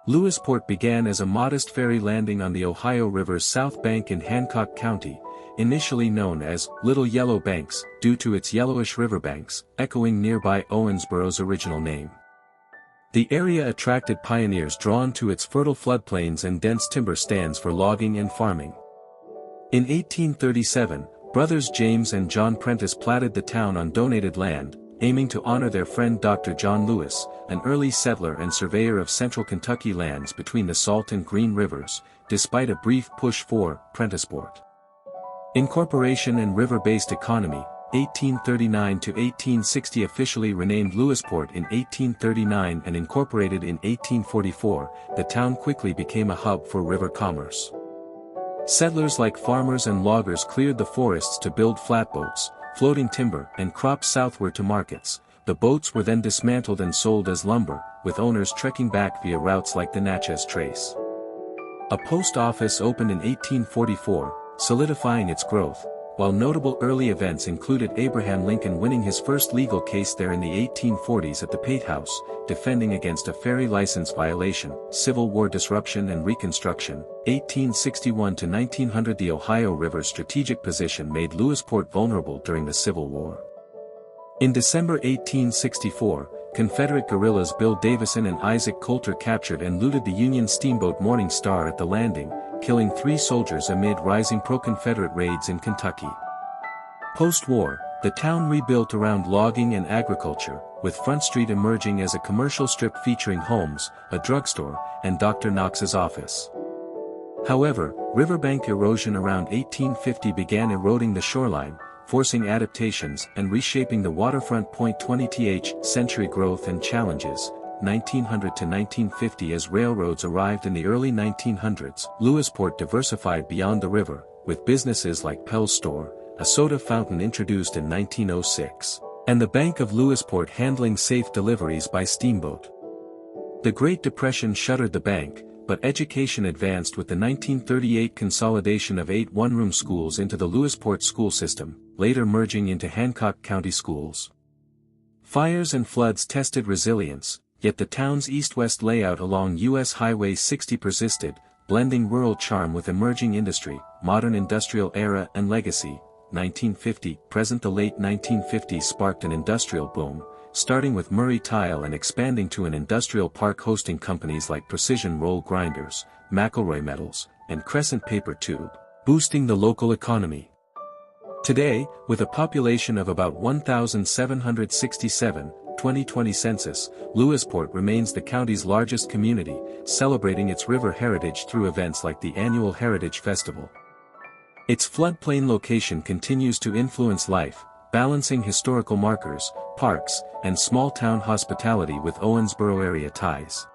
Lewisport began as a modest ferry landing on the Ohio River's south bank in Hancock County, initially known as Little Yellow Banks, due to its yellowish riverbanks, echoing nearby Owensboro's original name. The area attracted pioneers drawn to its fertile floodplains and dense timber stands for logging and farming. In 1837, brothers James and John Prentice platted the town on donated land, aiming to honor their friend Dr. John Lewis, an early settler and surveyor of central Kentucky lands between the Salt and Green Rivers, despite a brief push for Prenticeport. Incorporation and river-based economy, 1839 to 1860 officially renamed Lewisport in 1839 and incorporated in 1844, the town quickly became a hub for river commerce. Settlers like farmers and loggers cleared the forests to build flatboats, floating timber and crops southward to markets. The boats were then dismantled and sold as lumber, with owners trekking back via routes like the Natchez Trace. A post office opened in 1844, solidifying its growth, while notable early events included Abraham Lincoln winning his first legal case there in the 1840s at the Pate House, defending against a ferry license violation, Civil War disruption and Reconstruction, 1861 to 1900. The Ohio River's strategic position made Lewisport vulnerable during the Civil War. In December 1864, Confederate guerrillas Bill Davison and Isaac Coulter captured and looted the Union steamboat Morning Star at the landing, killing 3 soldiers amid rising pro-Confederate raids in Kentucky. Post-war, the town rebuilt around logging and agriculture, with Front Street emerging as a commercial strip featuring homes, a drugstore, and Dr. Knox's office. However, riverbank erosion around 1850 began eroding the shoreline, forcing adaptations and reshaping the waterfront. 20th century growth and challenges, 1900 to 1950. As railroads arrived in the early 1900s, Lewisport diversified beyond the river, with businesses like Pell's Store, a soda fountain introduced in 1906, and the Bank of Lewisport handling safe deliveries by steamboat. The Great Depression shuttered the bank, but education advanced with the 1938 consolidation of 8 one-room schools into the Lewisport school system, later merging into Hancock County schools. Fires and floods tested resilience, yet the town's east-west layout along U.S. Highway 60 persisted, blending rural charm with emerging industry, modern industrial era and legacy. 1950 present. The late 1950s sparked an industrial boom, starting with Murray Tile and expanding to an industrial park hosting companies like Precision Roll Grinders, McElroy Metals, and Crescent Paper Tube, boosting the local economy. Today, with a population of about 1,767, 2020 census, Lewisport remains the county's largest community, celebrating its river heritage through events like the annual Heritage Festival. Its floodplain location continues to influence life, balancing historical markers, parks, and small-town hospitality with Owensboro area ties.